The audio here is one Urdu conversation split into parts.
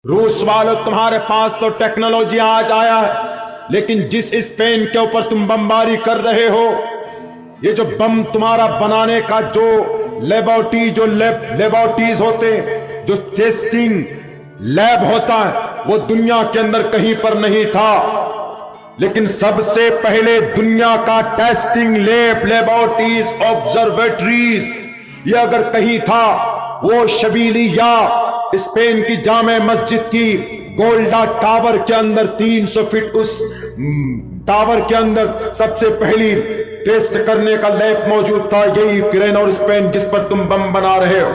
روس والوں تمہارے پاس تو ٹیکنالوجی آج آیا ہے، لیکن جس اسپین کے اوپر تم بمباری کر رہے ہو، یہ جو بم تمہارا بنانے کا جو لیبارٹریز ہوتے ہیں، جو ٹیسٹنگ لیب ہوتا ہے، وہ دنیا کے اندر کہیں پر نہیں تھا. لیکن سب سے پہلے دنیا کا ٹیسٹنگ لیبارٹریز آبزرویٹریز یہ اگر کہیں تھا، وہ شبیلی یا اسپین کی جامع مسجد کی گولڈا ٹاور کے اندر 300 فٹ اس ٹاور کے اندر سب سے پہلی ٹیسٹ کرنے کا لیب موجود تھا. یہی یوکرین اور اسپین جس پر تم بم بنا رہے ہو.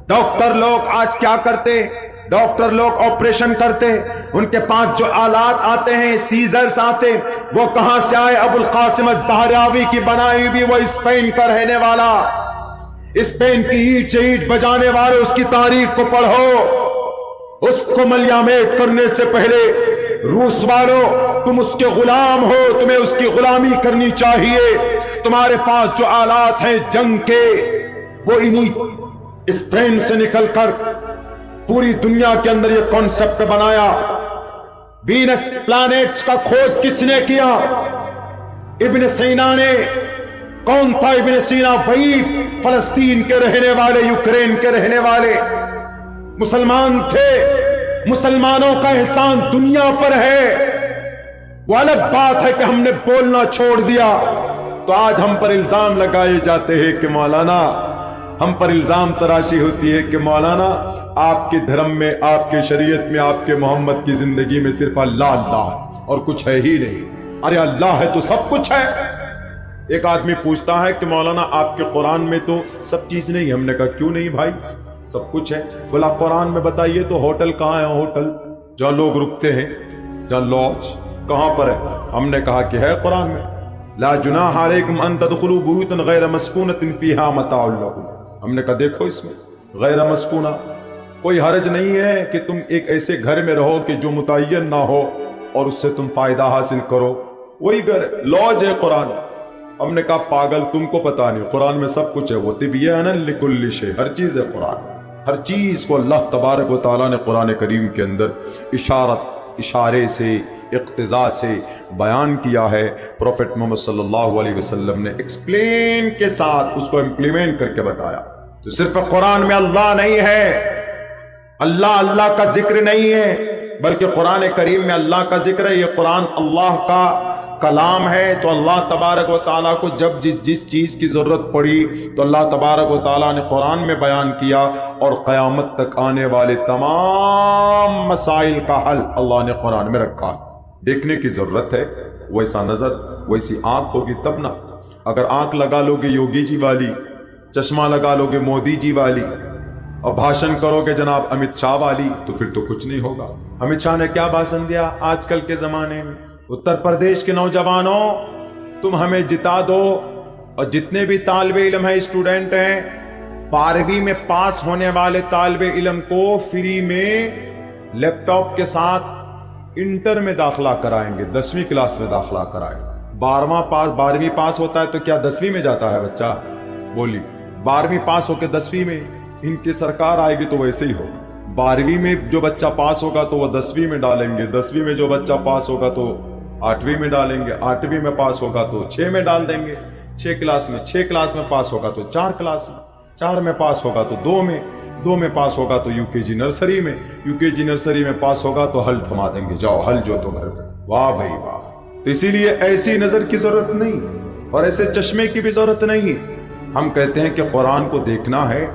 ڈاکٹر لوگ آج کیا کرتے؟ ڈاکٹر لوگ آپریشن کرتے، ان کے پاس جو آلات آتے ہیں، سیزرز آتے، وہ کہاں سے آئے؟ ابو القاسم الزہراوی کی بنائی ہوئی، وہ اسپین کا رہنے والا، اسپین کی اینٹ سے اینٹ بجانے والے. اس کی تاریخ کو پڑھو. اس کو ملیامیٹ کرنے سے پہلے روس والوں تم اس کے غلام ہو، تمہیں اس کی غلامی کرنی چاہیے. تمہارے پاس جو آلات ہیں جنگ کے، وہ انہی اسپین سے نکل کر پوری دنیا کے اندر یہ کانسیپٹ بنایا. وینس پلانٹس کا کھوج کس نے کیا؟ ابن سینا نے. کون تھا ابن سینا؟ وہی فلسطین کے رہنے والے، یوکرین کے رہنے والے مسلمان تھے. مسلمانوں کا احسان دنیا پر ہے. وہ الگ بات ہے کہ ہم نے بولنا چھوڑ دیا تو آج ہم پر الزام لگائے جاتے ہیں کہ مولانا، ہم پر الزام تراشی ہوتی ہے کہ مولانا آپ کے دھرم میں، آپ کے شریعت میں، آپ کے محمد کی زندگی میں صرف اللہ اللہ ہے اور کچھ ہے ہی نہیں. ارے اللہ ہے تو سب کچھ ہے. ایک آدمی پوچھتا ہے کہ مولانا آپ کے قرآن میں تو سب چیز نہیں. ہم نے کہا کیوں نہیں بھائی، سب کچھ ہے. بولا قرآن میں بتائیے تو ہوٹل کہاں ہے؟ ہوٹل جہاں لوگ رکتے ہیں، جہاں لاج کہاں پر ہے؟ ہم نے کہا کہ ہے قرآن میں، لا جناح علیکم ان تدخلوا بیوتا غیر مسکونۃ فیہا متاع لکم. ہم نے کہا دیکھو اس میں غیر مسکونہ، کوئی حرج نہیں ہے کہ تم ایک ایسے گھر میں رہو کہ جو متعین نہ ہو اور اس سے تم فائدہ حاصل کرو. وہی گھر لاج ہے قرآن. ہم نے کہا پاگل، تم کو پتا نہیں قرآن میں سب کچھ ہے. وہ تبیانا لکل شیء، ہر چیز ہے قرآن. ہر چیز کو اللہ تبارک و تعالیٰ نے قرآن کریم کے اندر اشارے سے، اقتضاء سے بیان کیا ہے. پروفیٹ محمد صلی اللہ علیہ وسلم نے ایکسپلین کے ساتھ اس کو امپلیمنٹ کر کے بتایا. تو صرف قرآن میں اللہ نہیں ہے، اللہ کا ذکر نہیں ہے، بلکہ قرآن کریم میں اللہ کا ذکر ہے. یہ قرآن اللہ کا کلام ہے. تو اللہ تبارک و تعالیٰ کو جب جس چیز کی ضرورت پڑی تو اللہ تبارک و تعالیٰ نے قرآن میں بیان کیا، اور قیامت تک آنے والے تمام مسائل کا حل اللہ نے قرآن میں رکھا. دیکھنے کی ضرورت ہے. ویسا نظر، ویسی آنکھ ہوگی تب نا. اگر آنکھ لگا لو گے یوگی جی والی، چشمہ لگا لو گے مودی جی والی، اور بھاشن کرو گے جناب امت شاہ والی، تو پھر تو کچھ نہیں ہوگا. امت شاہ نے کیا بھاشن دیا آج کل کے زمانے میں؟ اتر پردیش کے نوجوانوں، تم ہمیں جتا دو، اور جتنے بھی طالب علم ہیں، اسٹوڈنٹ ہیں، 12ویں میں پاس ہونے والے طالب علم کو فری میں لیپ ٹاپ کے ساتھ انٹر میں داخلہ کرائیں گے. 10ویں کلاس میں داخلہ کرائیں. 12ویں پاس ہوتا ہے تو کیا 10ویں میں جاتا ہے بچہ؟ بولی 12ویں پاس ہو کے 10ویں میں ان کی سرکار آئے گی تو ویسے ہی ہوگا. 12ویں میں جو بچہ پاس ہوگا تو وہ 10ویں میں ڈالیں گے. 10ویں میں جو بچہ پاس ہوگا تو 8ویں میں ڈالیں گے. 8ویں میں پاس ہوگا تو 6 میں ڈال دیں گے. 6 کلاس میں، 6 کلاس میں پاس ہوگا تو 4 کلاس میں، 4 میں پاس ہوگا تو 2 میں، 2 میں پاس ہوگا تو یو کے جی نرسری میں، یو کے جی نرسری میں پاس ہوگا تو حل تھما دیں گے، جاؤ حل جو تو گھر پہ. واہ بھائی واہ. تو اسی لیے ایسی نظر کی ضرورت نہیں، اور ایسے چشمے کی بھی ضرورت نہیں. ہم کہتے ہیں کہ قرآن کو دیکھنا ہے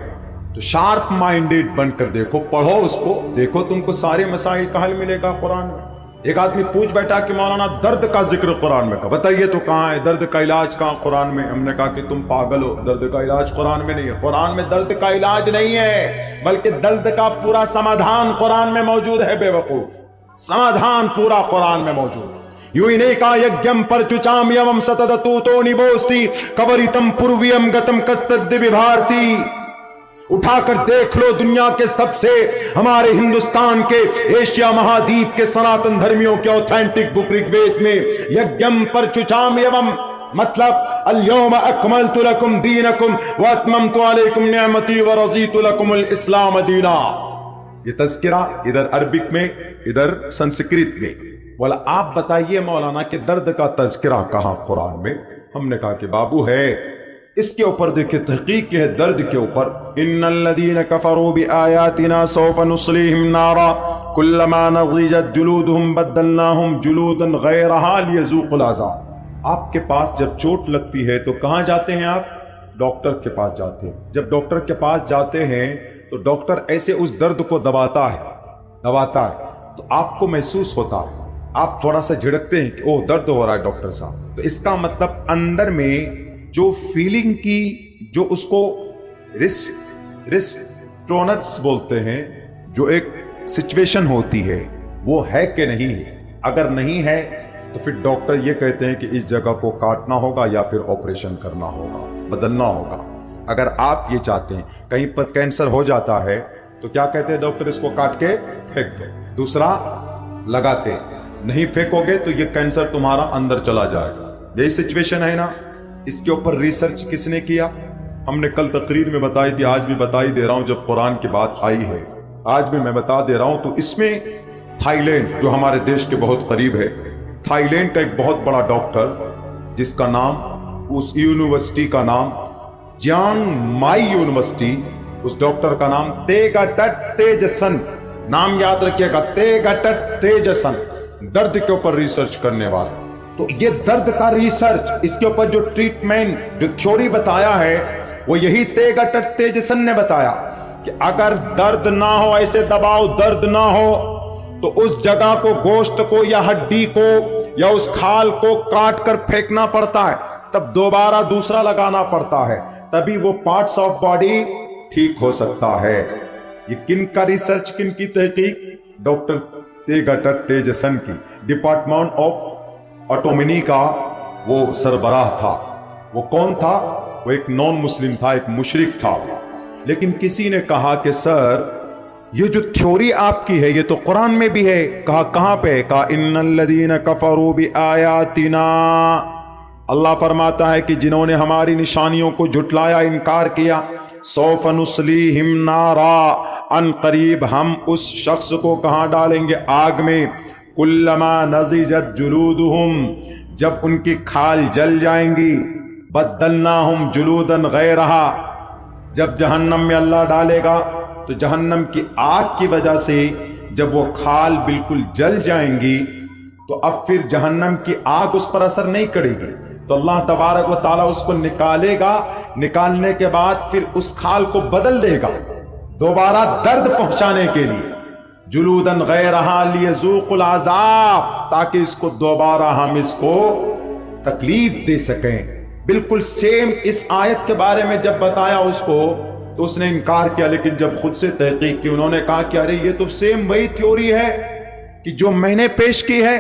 تو شارپ مائنڈیڈ بن کر دیکھو، پڑھو اس کو، دیکھو تم کو سارے مسائل کا حل ملے گا قرآن میں. ایک آدمی پوچھ بیٹھا کہ مولانا درد کا ذکر قرآن میں کہا، بتائیے تو کہاں ہے؟ درد کا علاج کہاں قرآن میں؟ ہم نے کہا کہ تم پاگل ہو، درد کا علاج قرآن میں نہیں ہے. قرآن میں درد کا علاج نہیں ہے، بلکہ درد کا پورا سمادھان قرآن میں موجود ہے. بے وقوف، سمادھان پورا قرآن میں موجود. یوں ہی نہیں کہا یجم پرچچام یوم ستدتو تو نبوستی کوریتم پورویم گتم کستد بھارتی. اٹھا کر دیکھ لو دنیا کے سب سے، ہمارے ہندوستان کے، ایشیا مہادیپ کے سناتن دھرمیوں کے اوتھینٹک بک رگ وید میں یجم پرچچام یوم مطلب اليوم اکملت لکم دینکم واتممت علیکم نعمتی ورضیت لکم الاسلام دینا. یہ تذکرہ ادھر عربک میں ادھر سنسکرت میں. بولا آپ بتائیے مولانا کہ درد کا تذکرہ کہاں قرآن میں؟ ہم نے کہا کہ بابو ہے اس کے اوپر دیکھیں تحقیق کی ہے درد کے اوپر. ان الذین کفروا بآیاتنا سوف نصلیہم نارا کلما نضجت جلودہم بدلناہم جلودا غیرہا لیذوقوا العذاب. آپ کے پاس جب چوٹ لگتی ہے تو کہاں جاتے ہیں آپ؟ ڈاکٹر کے پاس جاتے ہیں. جب ڈاکٹر کے پاس جاتے ہیں تو ڈاکٹر ایسے اس درد کو دباتا ہے تو آپ کو محسوس ہوتا ہے, آپ تھوڑا سا جھڑکتے ہیں کہ اوہ درد ہو رہا ہے ڈاکٹر صاحب. تو اس کا مطلب اندر میں جو فیلنگ کی جو اس کو ریسٹونٹس بولتے ہیں, جو ایک سچویشن ہوتی ہے وہ ہے کہ نہیں ہے. اگر نہیں ہے تو پھر ڈاکٹر یہ کہتے ہیں کہ اس جگہ کو کاٹنا ہوگا یا پھر آپریشن کرنا ہوگا, بدلنا ہوگا. اگر آپ یہ چاہتے ہیں کہیں پر کینسر ہو جاتا ہے تو کیا کہتے ہیں ڈاکٹر؟ اس کو کاٹ کے پھینک دو, دوسرا لگاتے. نہیں پھینکو گے تو یہ کینسر تمہارا اندر چلا جائے گا. یہی سچویشن ہے نا. اس کے اوپر ریسرچ کس نے کیا؟ ہم نے کل تقریر میں بتائی تھی, آج بھی بتائی دے رہا ہوں. جب قرآن کی بات آئی ہے آج بھی میں بتا دے رہا ہوں. تو اس میں تھائی لینڈ جو ہمارے دیش کے بہت قریب ہے, تھائی لینڈ کا ایک بہت بڑا ڈاکٹر جس کا نام, اس یونیورسٹی کا نام جیانگ مائی یونیورسٹی, اس ڈاکٹر کا نام تیگاٹٹ تیجسن. نام یاد رکھیے گا, تیگاٹٹ تیجسن. درد کے اوپر ریسرچ کرنے والا. تو یہ درد کا ریسرچ, اس کے اوپر جو ٹریٹمنٹ جو تھیوری بتایا ہے وہ یہی تیگاٹٹ تیجسن نے بتایا کہ اگر درد نہ ہو, ایسے دباؤ درد نہ ہو, تو اس جگہ کو, گوشت کو یا ہڈی کو یا اس کھال کو کاٹ کر پھینکنا پڑتا ہے, تب دوبارہ دوسرا لگانا پڑتا ہے, تبھی وہ پارٹس آف باڈی ٹھیک ہو سکتا ہے. یہ کن کا ریسرچ, کن کی تحقیق؟ ڈاکٹر تیگاٹٹ تیجسن کی. ڈپارٹمنٹ آف آٹومنی کا وہ سربراہ تھا. وہ کون تھا؟ وہ ایک نان مسلم تھا, ایک مشرک تھا. لیکن کسی نے کہا کہ سر یہ جو تھیوری آپ کی ہے یہ تو قرآن میں بھی ہے. کہا کہاں پہ؟ کہا ان الذین کفروا بآیاتنا. اللہ فرماتا ہے کہ جنہوں نے ہماری نشانیوں کو جھٹلایا, انکار کیا, سوف نصلیہم نارا, ان قریب ہم اس شخص کو کہاں ڈالیں گے؟ آگ میں. کلما نضجت جلودہم, جب ان کی کھال جل جائیں گی, بدلناہم جلودا غیرہا, جب جہنم میں اللہ ڈالے گا تو جہنم کی آگ کی وجہ سے جب وہ کھال بالکل جل جائیں گی تو اب پھر جہنم کی آگ اس پر اثر نہیں کرے گی, تو اللہ تبارک و تعالیٰ اس کو نکالے گا. نکالنے کے بعد پھر اس کھال کو بدل دے گا دوبارہ درد پہنچانے کے لیے. جلودن غیرہا لیذوقوا العذاب, تاکہ اس کو دوبارہ ہم اس کو تکلیف دے سکیں. بالکل سیم اس آیت کے بارے میں جب بتایا اس کو تو اس نے انکار کیا, لیکن جب خود سے تحقیق کی انہوں نے کہا کہ ارے یہ تو سیم وہی تھیوری ہے کہ جو میں نے پیش کی ہے.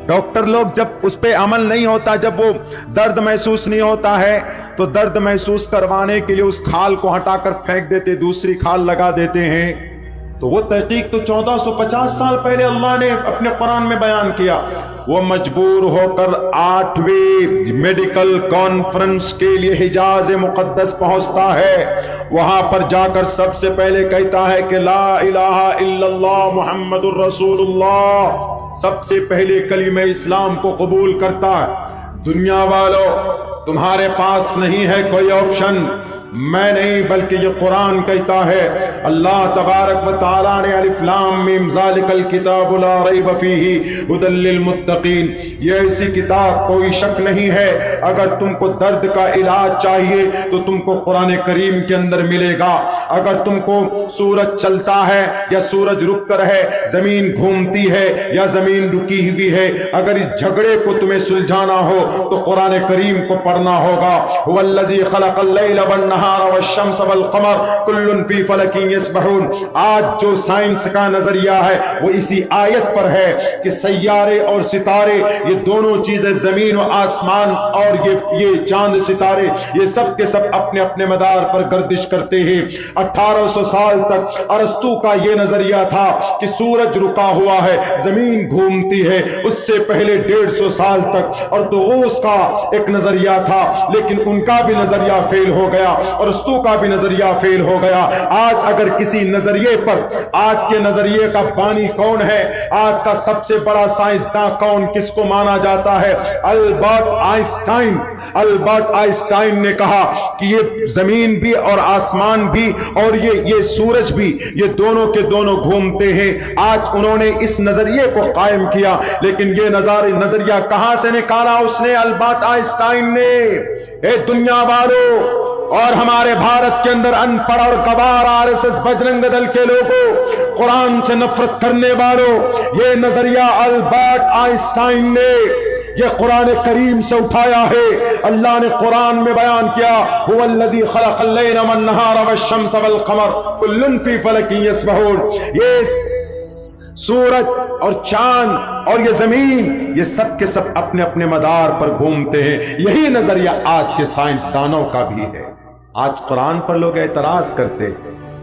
ڈاکٹر لوگ جب اس پہ عمل نہیں ہوتا, جب وہ درد محسوس نہیں ہوتا ہے تو درد محسوس کروانے کے لیے اس کھال کو ہٹا کر پھینک دیتے, دوسری کھال لگا دیتے ہیں. تو وہ تحقیق تو 1450 سال پہلے اللہ نے اپنے قرآن میں بیان کیا. وہ مجبور ہو کر 8ویں میڈیکل کانفرنس کے لیے حجاز مقدس پہنچتا ہے. وہاں پر جا کر سب سے پہلے کہتا ہے کہ لا الہ الا اللہ محمد الرسول اللہ, سب سے پہلے کلمہ اسلام کو قبول کرتا ہے. دنیا والوں, تمہارے پاس نہیں ہے کوئی آپشن, میں نہیں بلکہ یہ قرآن کہتا ہے. اللہ تبارک و تعالیٰ نے الف لام میم ذالک الکتاب لا ریب فیہ ھدی للمتقین, یہ ایسی کتاب کوئی شک نہیں ہے, اگر تم کو درد کا علاج چاہیے تو تم کو قرآن کریم کے اندر ملے گا. اگر تم کو سورج چلتا ہے یا سورج رک کر ہے, زمین گھومتی ہے یا زمین رکی ہوئی ہے, اگر اس جھگڑے کو تمہیں سلجھانا ہو تو قرآن کریم کو پڑھنا ہوگا. هو الذی خلق اللیل والنہار والشمس والقمر کل فی فلک یسبحون. آج جو سائنس کا نظریہ ہے وہ اسی آیت پر ہے کہ سیارے اور ستارے, یہ دونوں چیزیں زمین و آسمان اور یہ چاند ستارے, یہ سب کے سب اپنے اپنے مدار پر گردش کرتے ہیں. 1800 سال تک ارسطو کا یہ نظریہ تھا کہ سورج رکا ہوا ہے, زمین گھومتی ہے. اس سے پہلے 150 سال تک ارطغرل کا ایک نظریہ تھا, لیکن ان کا بھی نظریہ فیل ہو گیا. اور استو کا بھی نظریہ فیل ہو گیا۔ آج اگر کسی نظریے پر، آج کے نظریے کا بانی کون ہے، آج کا سب سے بڑا سائنسداں کون، کس کو مانا جاتا ہے؟ Albert Einstein. البرٹ آئنسٹائن نے کہا کہ یہ زمین بھی اور آسمان بھی اور یہ سورج بھی، یہ دونوں کے دونوں گھومتے ہیں۔ آج انہوں نے اس نظریے کو قائم کیا، لیکن یہ نظریہ کہاں سے نکالا اس نے؟ البرٹ آئنسٹائن نے۔ اے دنیا والوں اور ہمارے بھارت کے اندر ان پڑھ اور گوار RSS بجرنگ دل کے لوگوں، قرآن سے نفرت کرنے والوں، یہ نظریہ البرٹ آئنسٹائن نے یہ قرآن کریم سے اٹھایا ہے۔ اللہ نے قرآن میں بیان کیا، هو الذی خلق اللیل والنہار والشمس والقمر کل فی فلک یسبحون۔ یہ سورج اور چاند اور یہ زمین، یہ سب کے سب اپنے اپنے مدار پر گھومتے ہیں۔ یہی نظریہ آج کے سائنسدانوں کا بھی ہے۔ آج قرآن پر لوگ اعتراض کرتے،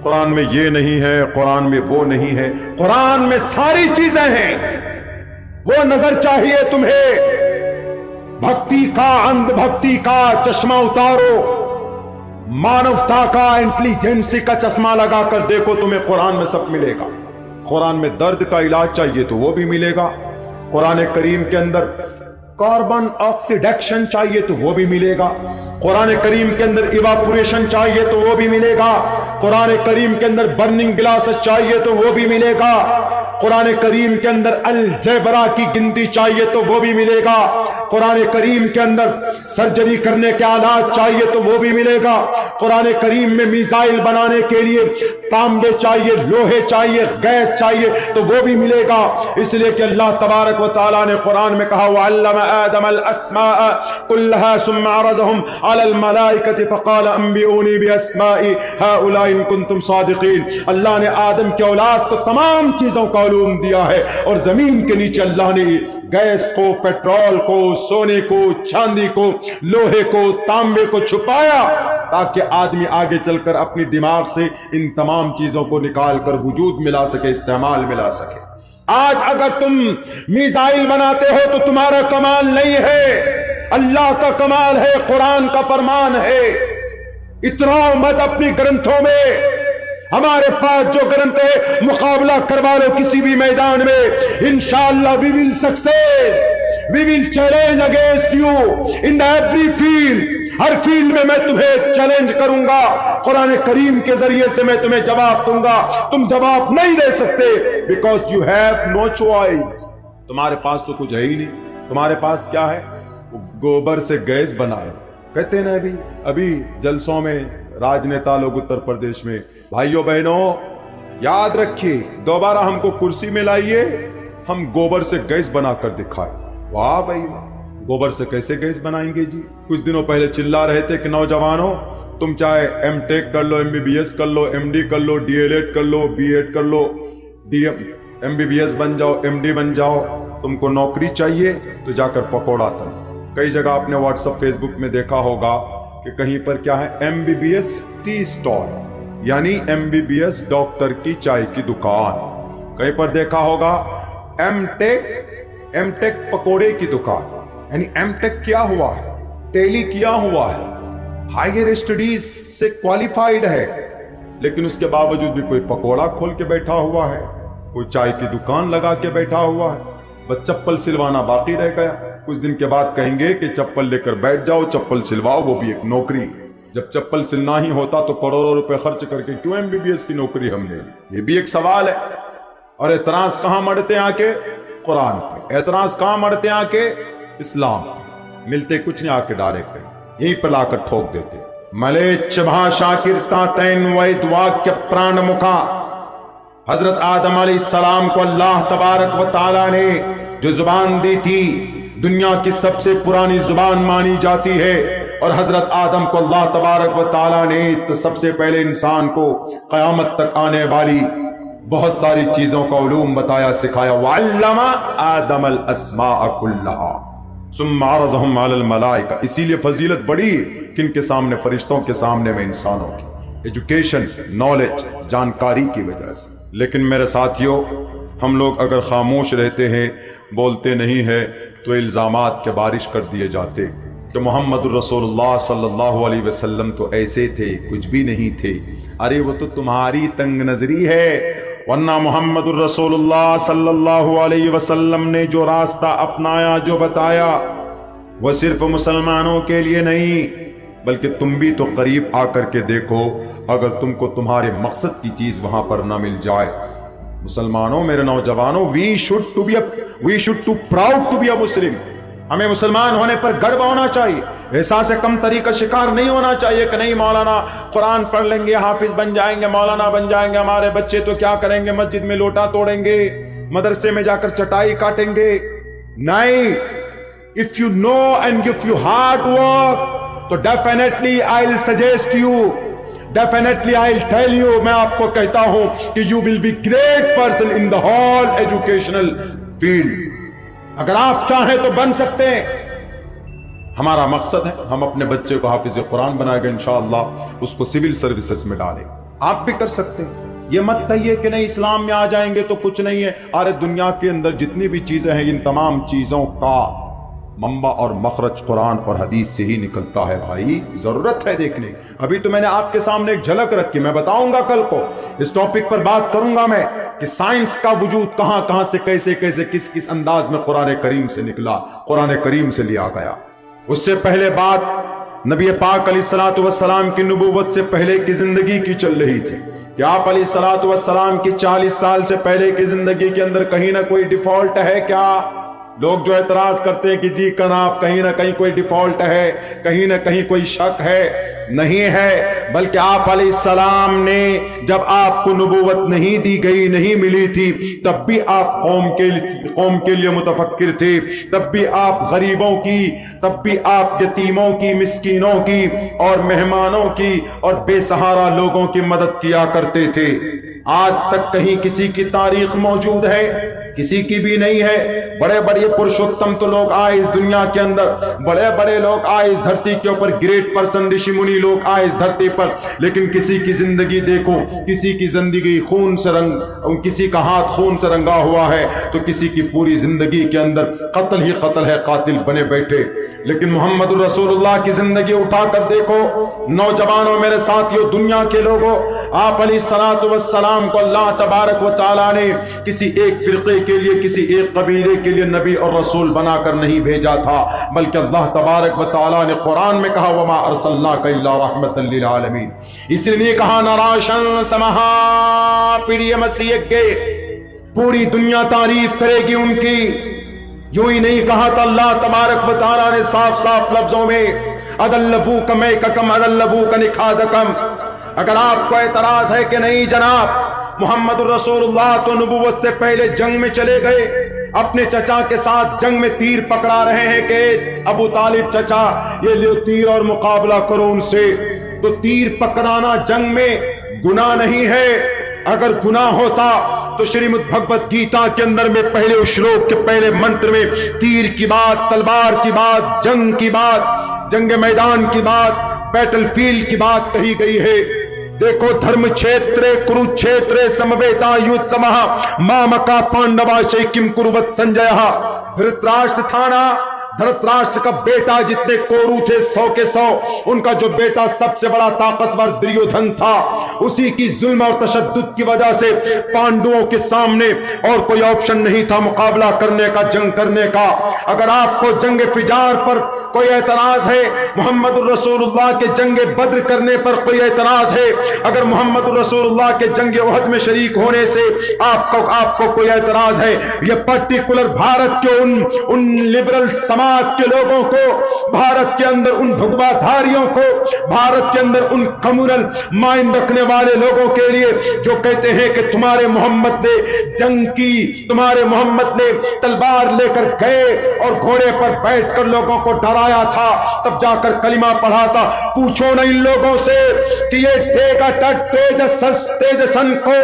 قرآن میں یہ نہیں ہے، قرآن میں وہ نہیں ہے۔ قرآن میں ساری چیزیں ہیں، وہ نظر چاہیے تمہیں۔ بھکتی کا، اندھ بھکتی کا چشمہ اتارو، مانوتا کا، انٹیلیجنسی کا چشمہ لگا کر دیکھو، تمہیں قرآن میں سب ملے گا۔ قرآن میں درد کا علاج چاہیے تو وہ بھی ملے گا، قرآن کریم کے اندر کاربن آکسیڈیشن چاہیے تو وہ بھی ملے گا، قرآن کریم کے اندر ایواپوریشن چاہیے تو وہ بھی ملے گا، قرآن کریم کے اندر برننگ گلاسز چاہیے تو وہ بھی ملے گا، قرآن کریم کے اندر الجبرا کی گنتی چاہیے تو وہ بھی ملے گا، قرآن کریم کے اندر سرجری کرنے کے آلات چاہیے تو وہ بھی ملے گا، قرآن کریم میں میزائل بنانے کے لیے تانبے چاہیے، لوہے چاہیے، گیس چاہیے تو وہ بھی ملے گا۔ اس لیے کہ اللہ تبارک و تعالیٰ نے قرآن میں کہا وَعَلَّمَ آدَمَ الْأَسْمَاءَ كُلَّهَا ثُمَّ عَرَضَهُمْ عَلَى الْمَلَائِكَةِ فَقَالَ أَنبِئُونِي بِأَسْمَاءِ هَؤُلَاءِ إِن كُنتُمْ صَادِقِينَ۔ اللہ نے آدم کی اولاد کو تمام چیزوں کا علوم دیا ہے، اور زمین کے نیچے اللہ نے گیس کو، پیٹرول کو، سونے کو، چاندی کو، لوہے کو، تانبے کو چھپایا تاکہ آدمی آگے چل کر اپنی دماغ سے ان تمام چیزوں کو نکال کر وجود میں لا سکے، استعمال میں لا سکے۔ آج اگر تم میزائل بناتے ہو تو تمہارا کمال نہیں ہے، اللہ کا کمال ہے، قرآن کا فرمان ہے۔ اتراؤ مت اپنی گرنتھوں میں، ہمارے پاس جو گرنتھ ہے مقابلہ کروا لو کسی بھی میدان میں، انشاءاللہ we will success, we will challenge against you in every field۔ Hare field میں میں تمہیں چیلنج کروں گا، قرآن کریم کے ذریعے سے میں تمہیں جواب دوں گا۔ تم جواب نہیں دے سکتے because you have no choice، تمہارے پاس تو کچھ ہے ہی نہیں۔ تمہارے پاس کیا ہے؟ گوبر سے گیس بنا لو۔ کہتے ہیں ابھی جلسوں میں راج نیتا لوگ اتر پردیش میں، بھائیوں بہنوں یاد رکھیے دوبارہ ہم کو کرسی میں لائیے، ہم گوبر سے گیس بنا کر دکھائیں۔ واہ بھائی واہ، گوبر سے کیسے گیس بنائیں گے جی؟ کچھ دنوں پہلے چلا رہے تھے کہ نوجوانوں تم چاہے ایم ٹیک کر لو، MBBS کر لو، MD کر لو، DLED کر لو، B.Ed کر لو، MBBS بن جاؤ، MD بن جاؤ، تم کو نوکری چاہیے تو جا کر پکوڑا تلو۔ کئی جگہ آپ نے واٹس ایپ فیس بک میں دیکھا ہوگا کہ کہیں پر کیا ہے MBBS ٹی اسٹال، یعنی MBBS ڈاکٹر کی چائے کی دکان۔ کہیں پر دیکھا ہوگا ایم ٹیک پکوڑے کی دکان، یعنی ایم ٹیک کیا ہوا ہے، ٹیلی کیا ہوا ہے، ہائر اسٹڈیز سے کوالیفائیڈ ہے، لیکن اس کے باوجود بھی کوئی پکوڑا کھول کے بیٹھا ہوا ہے، کوئی چائے کی دکان لگا کے بیٹھا ہوا ہے، بس چپل سلوانا باقی رہ گیا۔ کچھ دن کے بعد کہیں گے کہ چپل لے کر بیٹھ جاؤ، چپل سلواؤ، وہ بھی ایک نوکری۔ جب چپل سلنا ہی ہوتا تو کروڑوں روپے خرچ کر کے کیوں MBBS کی نوکری ہم نے لی؟ یہ بھی ایک سوال ہے۔ اور اعتراض کہاں مڑتے ہیں آ کے؟ قرآن پہ۔ اعتراض کہاں مڑتے ہیں آ کے؟ اسلام پہ۔ ملتے کچھ نہیں، آ کے ڈائریکٹ یہیں پہ لا کر ٹھوک دیتے۔ ملیچ بھاشا کرتا تین وید واکیہ پران مکھا۔ حضرت آدم علیہ السلام کو اللہ تبارک و تعالیٰ نے جو زبان دی تھی، دنیا کی سب سے پرانی زبان مانی جاتی ہے، اور حضرت آدم کو اللہ تبارک و تعالیٰ نے سب سے پہلے انسان کو قیامت تک آنے والی بہت ساری چیزوں کا علوم بتایا، سکھایا۔ وَعَلَّمَ آدَمَ الْأَسْمَاءَ كُلَّهَا ثُمَّ عَرَضَهُمْ عَلَى الْمَلَائِكَةِ۔ اسی لیے فضیلت بڑی کن کے سامنے؟ فرشتوں کے سامنے میں انسانوں کی ایجوکیشن، نالج، جانکاری کی وجہ سے۔ لیکن میرے ساتھیوں، ہم لوگ اگر خاموش رہتے ہیں، بولتے نہیں ہیں، تو الزامات کے بارش کر دیے جاتے۔ کہ محمد الرسول اللہ صلی اللہ علیہ وسلم تو ایسے تھے کچھ بھی نہیں تھے. ارے وہ تو تمہاری تنگ نظری ہے، ورنہ محمد الرسول اللہ صلی اللہ علیہ وسلم نے جو راستہ اپنایا، جو بتایا، وہ صرف مسلمانوں کے لیے نہیں بلکہ تم بھی تو قریب آ کر کے دیکھو. اگر تم کو تمہارے مقصد کی چیز وہاں پر نہ مل جائے. مسلمانوں، میرے نوجوانوں، we should to proud to be a Muslim. ہمیں مسلمان ہونے پر گرو ہونا چاہیے، احساس کمتری کا شکار نہیں ہونا چاہیے کہ نہیں مولانا قرآن پڑھ لیں گے، حافظ بن جائیں گے، مولانا بن جائیں گے، ہمارے بچے تو کیا کریں گے، مسجد میں لوٹا توڑیں گے، مدرسے میں جا کر چٹائی کاٹیں گے. نہیں، if you know and if you hard work تو definitely I'll suggest you, definitely I'll tell you، میں آپ کو کہتا ہوں کہ you will be great person in the whole educational field. اگر آپ چاہیں تو بن سکتے ہیں. ہمارا مقصد ہے ہم اپنے بچے کو حافظ قرآن بنائیں گے انشاءاللہ، اس کو سول سروسز میں ڈالیں. آپ بھی کر سکتے ہیں. یہ مت کہیے کہ نہیں اسلام میں آ جائیں گے تو کچھ نہیں ہے. ارے دنیا کے اندر جتنی بھی چیزیں ہیں ان تمام چیزوں کا منبع اور مخرج قرآن اور حدیث سے ہی نکلتا ہے. بھائی ضرورت ہے دیکھنے. ابھی تو میں نے آپ کے سامنے ایک جھلک رکھی، میں بتاؤں گا کل کو اس ٹاپک پر بات کروں گا میں کہ سائنس کا وجود کہاں کہاں سے کیسے کیسے کس کس انداز میں قرآن کریم سے نکلا، قرآن کریم سے لیا گیا. اس سے پہلے بات نبی پاک علیہ الصلوۃ والسلام کی نبوت سے پہلے کی زندگی کی چل رہی تھی کہ آپ علیہ الصلوۃ والسلام کی 40 سال سے پہلے کی زندگی کے اندر کہیں نہ کوئی ڈیفالٹ ہے کیا؟ لوگ جو اعتراض کرتے ہیں کہ جی جناب کہیں نہ کہیں کوئی ڈیفالٹ ہے، کہیں نہ کہیں کوئی شک ہے. نہیں ہے، بلکہ آپ علیہ السلام نے جب آپ کو نبوت نہیں دی گئی، نہیں ملی تھی، تب بھی آپ قوم کے لیے متفکر تھے، تب بھی آپ غریبوں کی، تب بھی آپ یتیموں کی، مسکینوں کی اور مہمانوں کی اور بے سہارا لوگوں کی مدد کیا کرتے تھے. آج تک کہیں کسی کی تاریخ موجود ہے؟ کسی کی بھی نہیں ہے. بڑے بڑے پرشوتم تو لوگ آئے اس دنیا کے اندر، بڑے بڑے لوگ آئے اس دھرتی کے اوپر، گریٹ پرسن رشی منی لوگ آئے اس دھرتی پر، لیکن کسی کی زندگی دیکھو، کسی کی زندگی خون سے کسی کا ہاتھ خون سے رنگا ہوا ہے تو کسی کی پوری زندگی کے اندر قتل ہی قتل ہے، قاتل بنے بیٹھے. لیکن محمد الرسول اللہ کی زندگی اٹھا کر دیکھو. نوجوانوں، میرے ساتھیوں، دنیا کے لوگوں، آپ علیہ الصلوۃ والسلام کو اللہ تبارک و تعالیٰ نے کسی ایک فرقے کے لیے، کسی ایک قبیلے کے لیے نبی اور رسول بنا کر نہیں بھیجا تھا، بلکہ اللہ تبارک و تعالیٰ نے قرآن میں کہا وما ارسلناک الا رحمۃ للعالمین. اس لیے کہا نراشن سمہا پیڑی مسیح کے پوری دنیا تعریف کرے گی ان کی. یوں ہی نہیں کہا تھا اللہ تبارک و تعالیٰ نے صاف صاف لفظوں میں ادلبوک میککم ادلبوک نکھادکم. اگر آپ کو اعتراض ہے کہ نہیں جناب محمد الرسول اللہ تو نبوت سے پہلے جنگ میں چلے گئے، اپنے چچا کے ساتھ جنگ میں تیر پکڑا رہے ہیں کہ ابو طالب چچا یہ لو تیر اور مقابلہ کرو ان سے، تو تیر پکڑانا جنگ میں گناہ نہیں ہے. اگر گناہ ہوتا تو شریمد بھگوت گیتا کے اندر میں پہلے شلوک کے پہلے منتر میں تیر کی بات، تلوار کی بات، جنگ کی بات، جنگ میدان کی بات، بیٹل فیلڈ کی بات کہی گئی ہے. دیکھو دھرم چھیترے کروچھیترے سمویتا یوت سمہا مامکا پانڈوا شیکم کروت سنجیا. دھرتراشٹر تھا نا، دھرتراشٹر کا بیٹا جتنے کورو تھے 100 کے 100، ان کا جو بیٹا سب سے بڑا طاقتور دریودھن تھا، اسی کی ظلم اور تشدد کی وجہ سے پانڈوؤں کے سامنے اور کوئی آپشن نہیں تھا مقابلہ کرنے کا، جنگ کرنے کا. اگر آپ کو جنگ فجار پر کوئی اعتراض ہے، محمد الرسول اللہ کے جنگ بدر کرنے پر کوئی اعتراض ہے، اگر محمد الرسول اللہ کے جنگ احد میں شریک ہونے سے آپ کو کوئی اعتراض ہے، یہ پرٹیکولر بھارت کے ان لبرل سماج کے لوگوں کو، بھارت کے اندر ان بھگوا دھاریوں کو، بھارت کے اندر ان کمیونل مائنڈ رکھنے والے لوگوں کے لیے جو کہتے ہیں کہ تمہارے محمد نے جنگ کی، تمہارے محمد نے تلوار لے کر گئے اور گھوڑے پر بیٹھ کر لوگوں کو ڈرایا تھا، تب جا کر کلمہ پڑھا تھا. پوچھو نا ان لوگوں سے کہ یہ تیجسن کو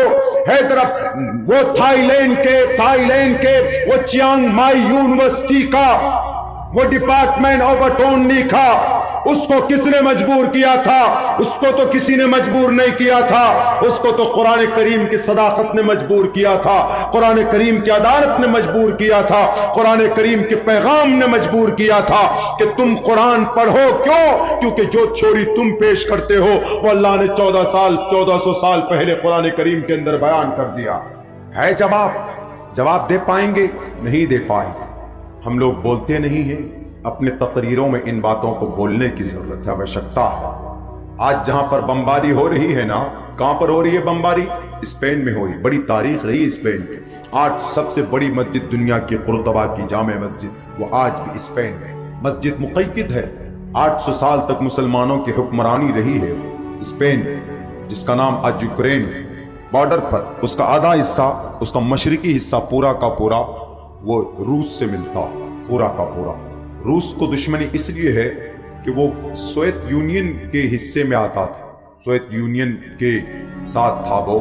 حیدرآباد، وہ تھائی لینڈ کے وہ چیانگ مائی یونیورسٹی کا وہ ڈپارٹمنٹ آف اٹارنی کا اس کو کس نے مجبور کیا تھا؟ اس کو تو کسی نے مجبور نہیں کیا تھا، اس کو تو قرآن کریم کی صداقت نے مجبور کیا تھا، قرآن کریم کی عدالت نے مجبور کیا تھا، قرآن کریم کے پیغام نے مجبور کیا تھا کہ تم قرآن پڑھو۔ کیوں؟ کیونکہ جو تھیوری تم پیش کرتے ہو وہ اللہ نے 1400 سال پہلے قرآن کریم کے اندر بیان کر دیا ہے۔ جواب دے پائیں گے؟ نہیں دے پائیں گے۔ ہم لوگ بولتے نہیں ہیں، اپنے تقریروں میں ان باتوں کو بولنے کی ضرورت ہے، آوشکتا ہے۔ آج جہاں پر بمباری ہو رہی ہے نا، کہاں پر ہو رہی ہے بمباری؟ اسپین میں ہو رہی، بڑی تاریخ رہی اسپین کی۔ آج سب سے بڑی مسجد دنیا کی قرطبہ کی جامع مسجد، وہ آج بھی اسپین میں مسجد مقید ہے۔ 800 سال تک مسلمانوں کی حکمرانی رہی ہے اسپین، جس کا نام آج یوکرین بارڈر پر اس کا آدھا حصہ، اس کا مشرقی حصہ پورا کا پورا وہ روس سے ملتا، پورا کا پورا۔ روس کو دشمنی اس لیے ہے کہ وہ سوویت یونین کے حصے میں آتا تھا، سوویت یونین کے ساتھ تھا وہ۔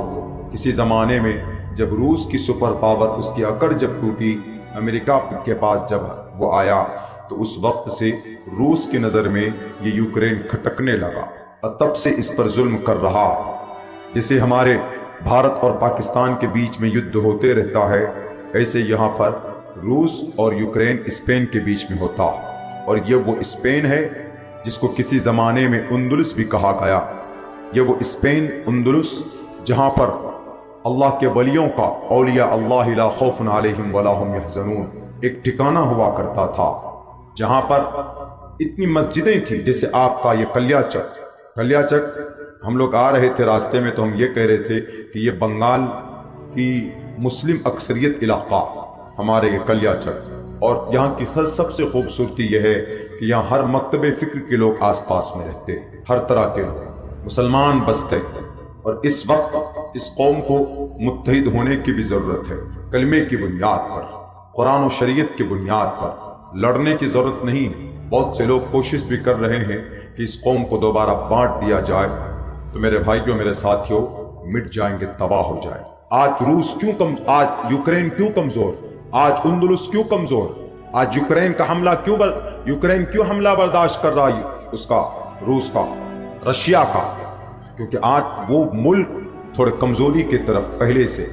کسی زمانے میں جب روس کی سپر پاور، اس کی اکڑ جب ٹوٹی، امریکہ کے پاس جب وہ آیا، تو اس وقت سے روس کی نظر میں یہ یوکرین کھٹکنے لگا اور تب سے اس پر ظلم کر رہا۔ جیسے ہمارے بھارت اور پاکستان کے بیچ میں یدھ ہوتے رہتا ہے، ایسے یہاں پر روس اور یوکرین اسپین کے بیچ میں ہوتا، اور یہ وہ اسپین ہے جس کو کسی زمانے میں اندلس بھی کہا گیا۔ یہ وہ اسپین اندلس جہاں پر اللہ کے ولیوں کا، اولیاء اللہ لا خوف علیہم ولا ہم یحزنون، ایک ٹھکانہ ہوا کرتا تھا، جہاں پر اتنی مسجدیں تھیں۔ جیسے آپ کا یہ کلیا چک، ہم لوگ آ رہے تھے راستے میں تو ہم یہ کہہ رہے تھے کہ یہ بنگال کی مسلم اکثریت علاقہ ہمارے یہ کلیا چک، اور یہاں کی سب سے خوبصورتی یہ ہے کہ یہاں ہر مکتب فکر کے لوگ آس پاس میں رہتے، ہر طرح کے لوگ مسلمان بستے، اور اس وقت اس قوم کو متحد ہونے کی بھی ضرورت ہے۔ کلمے کی بنیاد پر، قرآن و شریعت کی بنیاد پر لڑنے کی ضرورت نہیں۔ بہت سے لوگ کوشش بھی کر رہے ہیں کہ اس قوم کو دوبارہ بانٹ دیا جائے، تو میرے بھائیوں، میرے ساتھیوں، مٹ جائیں گے، تباہ ہو جائے۔ آج روس کیوں آج یوکرین کیوں کمزور؟ آج اندلس کیوں کمزور؟ آج یوکرین کا حملہ یوکرین کیوں حملہ برداشت کر رہا ہے؟ اس کا، روس کا، رشیا کا، کیونکہ آج وہ ملک تھوڑے کمزوری کی طرف پہلے سے،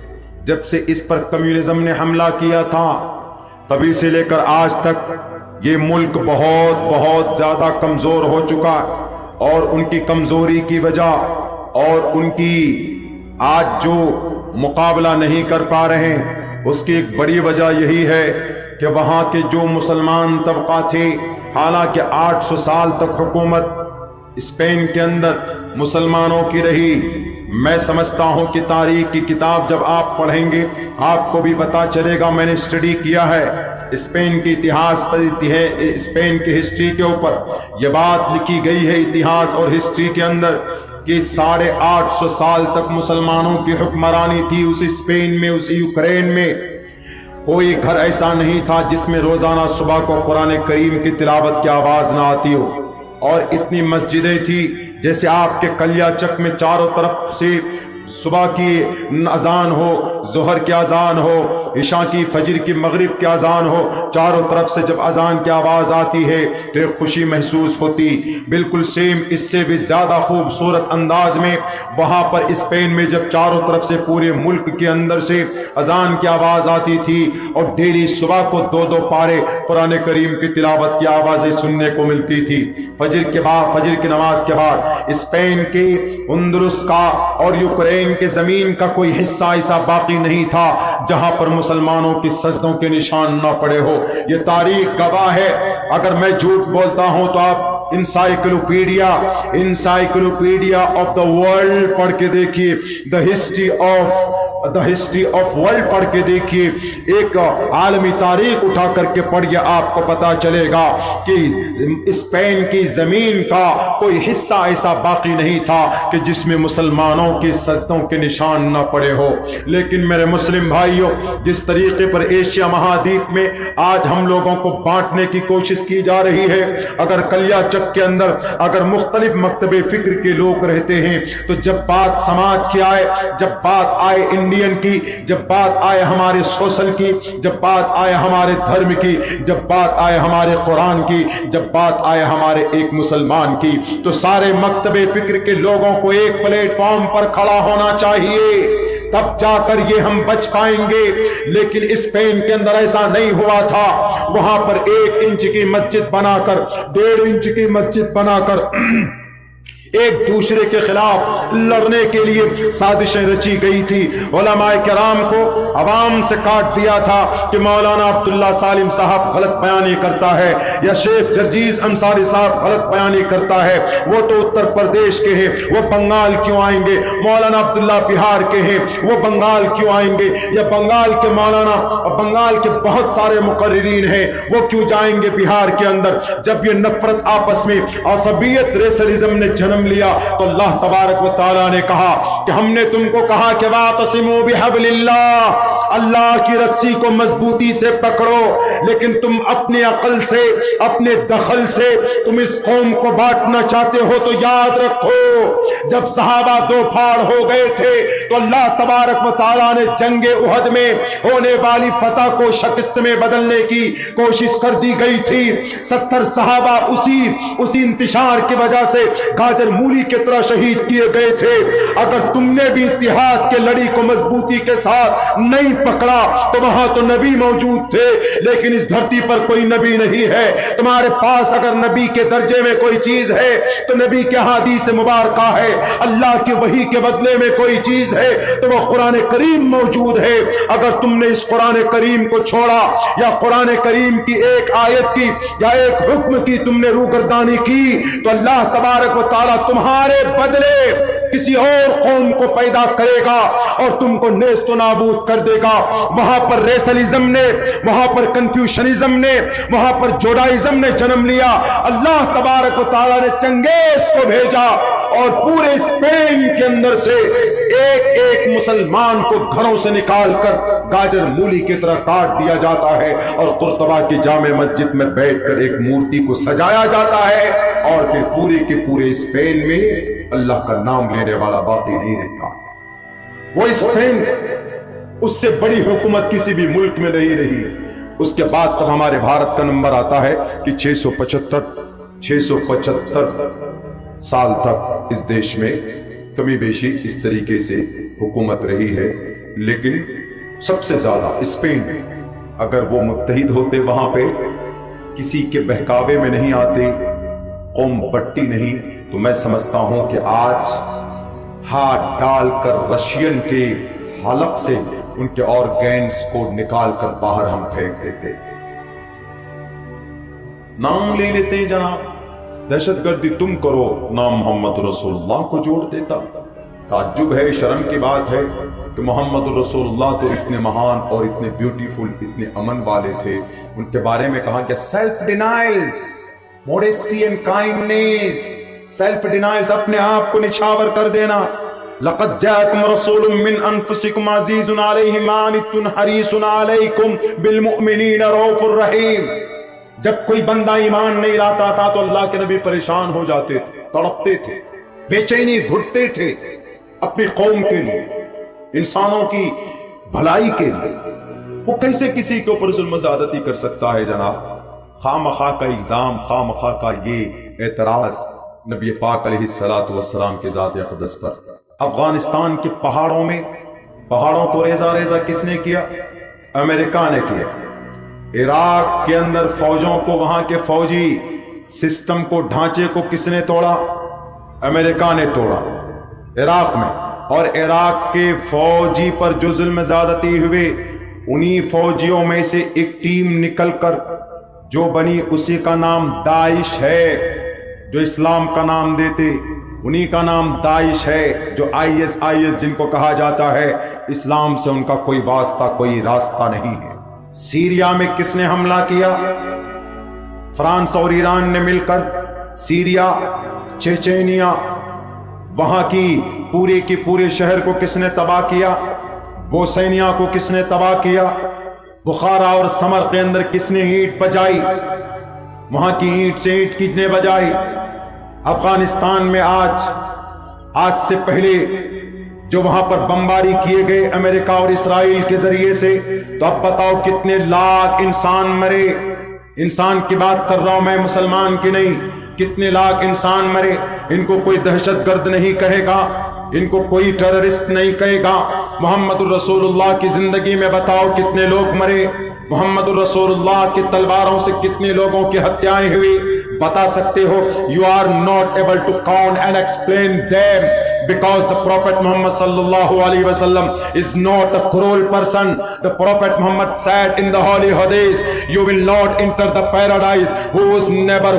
جب سے اس پر کمیونزم نے حملہ کیا تھا تبھی سے لے کر آج تک یہ ملک بہت زیادہ کمزور ہو چکا، اور ان کی کمزوری کی وجہ اور ان کی آج جو مقابلہ نہیں کر پا رہے ہیں، اس کی ایک بڑی وجہ یہی ہے کہ وہاں کے جو مسلمان طبقہ تھے، حالانکہ 800 سال تک حکومت اسپین کے اندر مسلمانوں کی رہی۔ میں سمجھتا ہوں کہ تاریخ کی کتاب جب آپ پڑھیں گے آپ کو بھی پتا چلے گا، میں نے اسٹڈی کیا ہے اسپین کی اتہاس پر، اسپین کی ہسٹری کے اوپر یہ بات لکھی گئی ہے اتہاس اور ہسٹری کے اندر کہ 850 سال تک مسلمانوں کی حکمرانی تھی اس اسپین میں، اس یوکرین میں۔ کوئی گھر ایسا نہیں تھا جس میں روزانہ صبح کو قرآن کریم کی تلاوت کی آواز نہ آتی ہو، اور اتنی مسجدیں تھی جیسے آپ کے کلیا چک میں چاروں طرف سے صبح کی اذان ہو، ظہر کی اذان ہو، عشاء کی، فجر کی، مغرب کی اذان ہو، چاروں طرف سے جب اذان کی آواز آتی ہے تو ایک خوشی محسوس ہوتی۔ بالکل سیم اس سے بھی زیادہ خوبصورت انداز میں وہاں پر اسپین میں جب چاروں طرف سے پورے ملک کے اندر سے اذان کی آواز آتی تھی، اور ڈیلی صبح کو 2 پارے قرآن کریم کی تلاوت کی آوازیں سننے کو ملتی تھی فجر کے بعد، فجر کی نماز کے بعد۔ اسپین کے اندلس کا اور یوکرین کے زمین کا کوئی حصہ ایسا باقی نہیں تھا جہاں پر مسلمانوں کی سجدوں کے نشان نہ پڑے ہو۔ یہ تاریخ گواہ ہے۔ اگر میں جھوٹ بولتا ہوں تو آپ انسائیکلوپیڈیا آف دا ورلڈ پڑھ کے دیکھیے، دا ہسٹری آف ورلڈ پڑھ کے دیکھیے، ایک عالمی تاریخ اٹھا کر کے پڑھیے، آپ کو پتا چلے گا کہ اسپین کی زمین کا کوئی حصہ ایسا باقی نہیں تھا کہ جس میں مسلمانوں کی سجدوں کے نشان نہ پڑے ہو۔ لیکن میرے مسلم بھائیوں، جس طریقے پر ایشیا مہادیپ میں آج ہم لوگوں کو بانٹنے کی کوشش کی جا رہی ہے، اگر کلیا چک کے اندر اگر مختلف مکتب فکر کے لوگ رہتے ہیں تو جب بات سماج کی آئے، جب بات آئے ان انڈین کی, جب بات آئے ہمارے سوشل کی, جب بات آئے ہمارے دھرم کی, جب بات آئے ہمارے قرآن کی, جب بات آئے ہمارے ایک مسلمان کی, تو سارے مکتب فکر کے لوگوں کو ایک پلیٹ فارم پر کھڑا ہونا چاہیے, تب جا کر یہ ہم بچ پائیں گے. لیکن اسپین کے اندر ایسا نہیں ہوا تھا. وہاں پر 1 انچ کی مسجد بنا کر, 1.5 انچ کی مسجد بنا کر ایک دوسرے کے خلاف لڑنے کے لیے سازشیں رچی گئی تھی. علماء کرام کو عوام سے کاٹ دیا تھا کہ مولانا عبداللہ سالم صاحب غلط بیانی کرتا ہے یا شیخ جرجیز انصاری صاحب غلط بیانی کرتا ہے, وہ تو اتر پردیش کے ہیں, وہ بنگال کیوں آئیں گے؟ مولانا عبداللہ بہار کے ہیں, وہ بنگال کیوں آئیں گے؟ یا بنگال کے مولانا, بنگال کے بہت سارے مقررین ہیں, وہ کیوں جائیں گے بہار کے اندر؟ جب یہ نفرت آپس میں, عصبیت, ریسلزم نے جنم لیا, تو اللہ تبارک و تعالیٰ نے کہا کہ ہم نے تم کو کہا کہ واعتصموا بحبل اللہ, اللہ کی رسی کو مضبوطی سے پکڑو, لیکن تم اپنی عقل سے, اپنے دخل سے تم اس قوم کو بانٹنا چاہتے ہو. تو یاد رکھو, جب صحابہ دو پھاڑ ہو گئے تھے تو اللہ تبارک و تعالیٰ نے جنگ احد میں ہونے والی فتح کو شکست میں بدلنے کی کوشش کر دی گئی تھی. 70 صحابہ اسی انتشار کی وجہ سے گاجر مولی کی طرح شہید کیے گئے تھے. اگر تم نے بھی اتحاد کے لڑی کو مضبوطی کے ساتھ نہیں پکڑا تو وہاں تو نبی موجود تھے, لیکن اس دھرتی پر کوئی نبی نہیں ہے. تمہارے پاس اگر نبی کے درجے میں کوئی چیز ہے تو نبی کے حدیث مبارکہ ہے, اللہ کی وحی کے بدلے میں کوئی چیز ہے تو وہ قرآن کریم موجود ہے. اگر تم نے اس قرآن کریم کو چھوڑا یا قرآن کریم کی ایک آیت کی یا ایک حکم کی تم نے روگردانی کی, تو اللہ تبارک و تعالیٰ تمہارے بدلے کسی اور قوم کو پیدا کرے گا اور تم کو نیست و نابود کر دے گا. وہاں پر ریسلزم نے, وہاں پر کنفیوشنزم نے, وہاں پر جوڈائزم نے جنم لیا. اللہ تبارک و تعالیٰ نے چنگیز کو بھیجا اور پورے اسپین کے اندر سے ایک ایک مسلمان کو گھروں سے نکال کر گاجر مولی کی طرح کاٹ دیا جاتا ہے اور قرطبہ کی جامع مسجد میں بیٹھ کر ایک مورتی کو سجایا جاتا ہے, اور پھر پورے کے پورے اسپین میں اللہ کا نام لینے والا باقی نہیں رہتا. وہ اسپین, اس سے بڑی حکومت کسی بھی ملک میں نہیں رہی. اس کے بعد تب ہمارے بھارت کا نمبر آتا ہے کہ 675 سال تک اس دیش میں کمی بیشی اس طریقے سے حکومت رہی ہے. لیکن سب سے زیادہ اسپین, اگر وہ متحد ہوتے وہاں پہ کسی کے بہکاوے میں نہیں آتے, قوم بٹی نہیں, تو میں سمجھتا ہوں کہ آج ہاتھ ڈال کر رشین کے حلق سے ان کے آرگینز کو نکال کر باہر ہم پھینک دیتے. نام لے لیتے ہیں جناب, دہشت گردی تم کرو, نام محمد رسول اللہ کو جوڑ دیتا. تعجب ہے, شرم کی بات ہے کہ محمد رسول اللہ تو اتنے مہان اور اتنے بیوٹیفل, اتنے امن والے تھے. ان کے بارے میں کہا کہ self denials, modesty and kindness, self denials, اپنے آپ کو نچھاور کر دینا. لقد جاءکم رسول من انفسکم عزیز علیہ ما عنتم حریص علیکم بالمؤمنین رؤوف الرحیم. جب کوئی بندہ ایمان نہیں لاتا تھا تو اللہ کے نبی پریشان ہو جاتے تھے, تڑپتے تھے, بے چینی گھٹتے تھے اپنی قوم کے لیے, انسانوں کی بھلائی کے لیے. وہ کیسے کسی کے اوپر ظلم و زیادتی کر سکتا ہے جناب؟ خواہ مخواہ کا الزام, خواہ مخواہ کا یہ اعتراض نبی پاک علیہ السلام کے ذات اقدس پر. افغانستان کے پہاڑوں میں, پہاڑوں کو ریزہ ریزہ کس نے کیا؟ امریکہ نے کیا. عراق کے اندر فوجوں کو, وہاں کے فوجی سسٹم کو, ڈھانچے کو کس نے توڑا؟ امریکہ نے توڑا عراق میں. اور عراق کے فوجی پر جو ظلم زیادتی ہوئے, انہی فوجیوں میں سے ایک ٹیم نکل کر جو بنی, اسی کا نام داعش ہے. جو اسلام کا نام دیتے انہی کا نام داعش ہے. جو IS جن کو کہا جاتا ہے, اسلام سے ان کا کوئی واسطہ, کوئی راستہ نہیں ہے. سیریا میں کس نے حملہ کیا؟ فرانس اور ایران نے مل کر سیریا, چیچینیا, وہاں کی پورے کے پورے شہر کو کس نے تباہ کیا؟ بوسنیا کو کس نے تباہ کیا؟ بخارا اور سمر کے اندر کس نے اینٹ بجائی؟ وہاں کی اینٹ سے اینٹ کس نے بجائی؟ افغانستان میں آج سے پہلے جو وہاں پر بمباری کیے گئے امریکہ اور اسرائیل کے ذریعے سے، تو اب بتاؤ کتنے لاکھ انسان مرے. انسان کی بات کر رہا ہوں میں، مسلمان کی نہیں. کتنے لاکھ انسان مرے. ان کو کوئی دہشت گرد نہیں کہے گا، ان کو کوئی ٹیررسٹ نہیں کہے گا. محمد الرسول اللہ کی زندگی میں بتاؤ کتنے لوگ مرے. محمد الرسول اللہ کی تلواروں سے کتنے لوگوں کی ہتیائیں ہوئی. بتا سکتے ہو؟ You are not able to count and explain them, because the Prophet Muhammad sallallahu alaihi wasallam is not a cruel person. The Prophet Muhammad said in the holy hadith, you will not enter the paradise whose never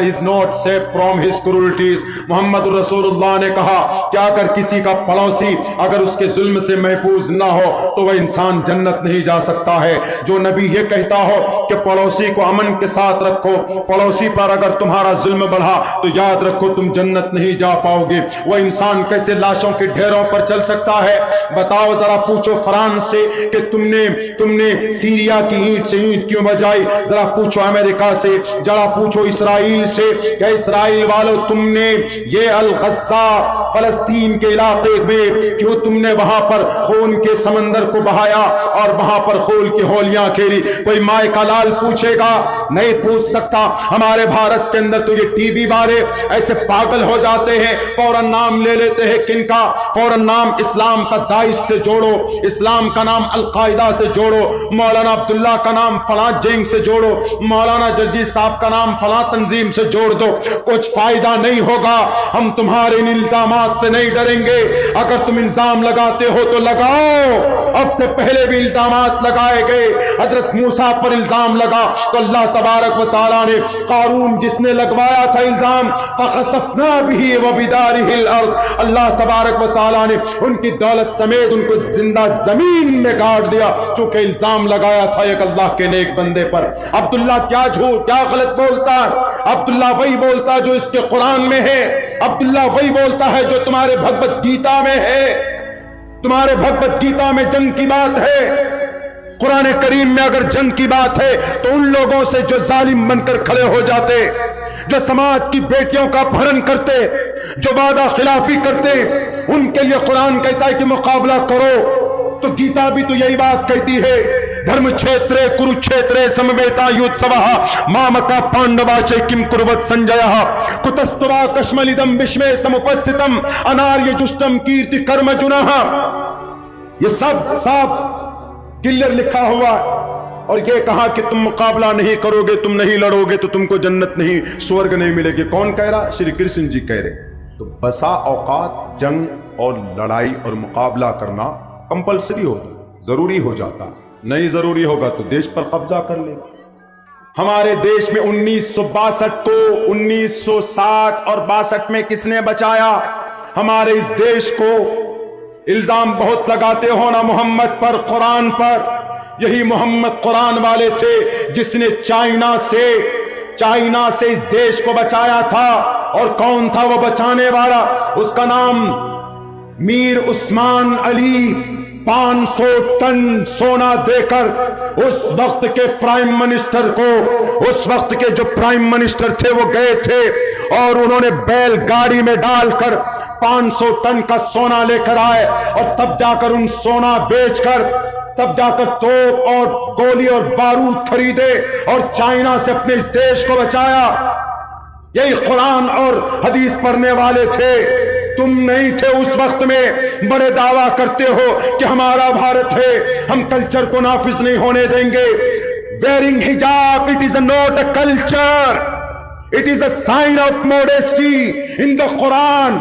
is not safe from his cruelties. محمد الرسول اللہ نے کہا کہ اگر کسی کا پڑوسی اگر اس کے ظلم سے محفوظ نہ ہو تو وہ انسان جنت نہیں جا سکتا ہے. جو نبی یہ کہتا ہو کہ پڑوسی کو امن کے ساتھ رکھو، پڑوسی پر اگر تمہارا ظلم بڑھا تو یاد رکھو تم جنت نہیں جا پاؤ گے. وہ انسان کیسے لاشوں کے ڈھیروں پر چل سکتا ہے؟ بتاؤ ذرا، پوچھو فرانس سے کہ تم نے سیریا کی اینٹ سے اینٹ کیوں بجائی. ذرا پوچھو امریکہ سے، ذرا پوچھو اسرائیل سے کہ اسرائیل والوں تم نے یہ الغزہ فلسطین کے علاقے میں کیوں تم نے وہاں پر خون کے سمندر کو بہایا اور وہاں پر خون کی ہولیاں کھیلی. کوئی مائے کا لال پوچھے گا؟ نہیں پوچھ سکتا. ہمارے بھارت کے اندر تو یہ ٹی وی والے ایسے پاگل ہو جاتے ہیں، فوراً نام لے لیتے ہیں. کن کا؟ فوراً نام اسلام کا داعش سے جوڑو، اسلام کا نام القاعدہ سے جوڑو، مولانا عبداللہ کا نام فلاں جنگ سے جوڑو، مولانا جرجی صاحب کا نام فلاں تنظیم سے جوڑ دو. کچھ فائدہ نہیں ہوگا. ہم تمہارے ان الزامات سے نہیں ڈریں گے. اگر تم الزام لگاتے ہو تو لگاؤ. اب سے پہلے بھی الزامات لگائے گئے. حضرت موسیٰ پر الزام لگا تو اللہ تبارک و تعالیٰ نے قارون جس نے لگوایا تھا الزام، فخسفنا به وبداره الارض، اللہ تبارک و تعالیٰ نے ان کی دولت سمیت ان کو زندہ زمین میں گاڑ دیا، چونکہ الزام لگایا تھا ایک اللہ کے نیک بندے پر. عبداللہ کیا جھوٹ کیا غلط بولتا ہے؟ عبداللہ وہی بولتا ہے جو اس کے قرآن میں ہے. عبداللہ وہی بولتا ہے جو تمہارے بھگوت گیتا میں ہے. تمہارے بھگوت گیتا میں جنگ کی بات ہے. قرآن کریم میں اگر جنگ کی بات ہے تو ان لوگوں سے جو ظالم بن کر کھڑے ہو جاتے، جو سماج کی بیٹیوں کا اپہرن کرتے، جو وعدہ خلافی کرتے، ان کے لیے قرآن کہتا ہے کہ مقابلہ کرو. تو گیتا بھی تو یہی بات کہتی ہے، دھرم چھیترے کروچھیترے سمویتا یوتسوہ مامکا پانڈواچے کم کروت سنجیہ کتسترا کشملیدم وشمے سمپستتم اناریہ جشتم کیرتی کرم جناہ. یہ سب صاحب کلیئر لکھا ہوا ہے. اور یہ کہا کہ تم مقابلہ نہیں کرو گے، تم نہیں لڑو گے تو تم کو جنت نہیں، سورگ نہیں ملے گی. کون کہہ رہا؟ شری کرشن جی کہہ رہے. تو بسا اوقات جنگ اور لڑائی اور مقابلہ کرنا کمپلسری ہوتا، ضروری ہو جاتا. نہیں ضروری ہوگا تو دیش پر قبضہ کر لے گا. ہمارے دیش میں 1962 کو 1960 اور 62 میں کس نے بچایا ہمارے اس دیش کو؟ الزام بہت لگاتے ہو نا محمد پر، قرآن پر. یہی محمد قرآن والے تھے جس نے چائنا سے اس دیش کو بچایا تھا. اور کون تھا وہ بچانے والا؟ اس کا نام میر عثمان علی. 500 ٹن سونا دے کر اس وقت کے پرائم منسٹر کو، اس وقت کے جو پرائم منسٹر تھے وہ گئے تھے اور انہوں نے بیل گاڑی میں ڈال کر 500 ٹن کا سونا لے کر آئے، اور تب جا کر ان سونا بیچ کر تب جا کر توپ اور گولی اور بارود خریدے اور چائنا سے اپنے اس دیش کو بچایا. یہی قرآن اور حدیث پڑھنے والے تھے. تم نہیں تھے اس وقت میں. بڑے دعویٰ کرتے ہو کہ ہمارا بھارت ہے، ہم کلچر کو نافذ نہیں ہونے دیں گے. Wearing hijab, it is not a culture. It is a sign of modesty in the Quran.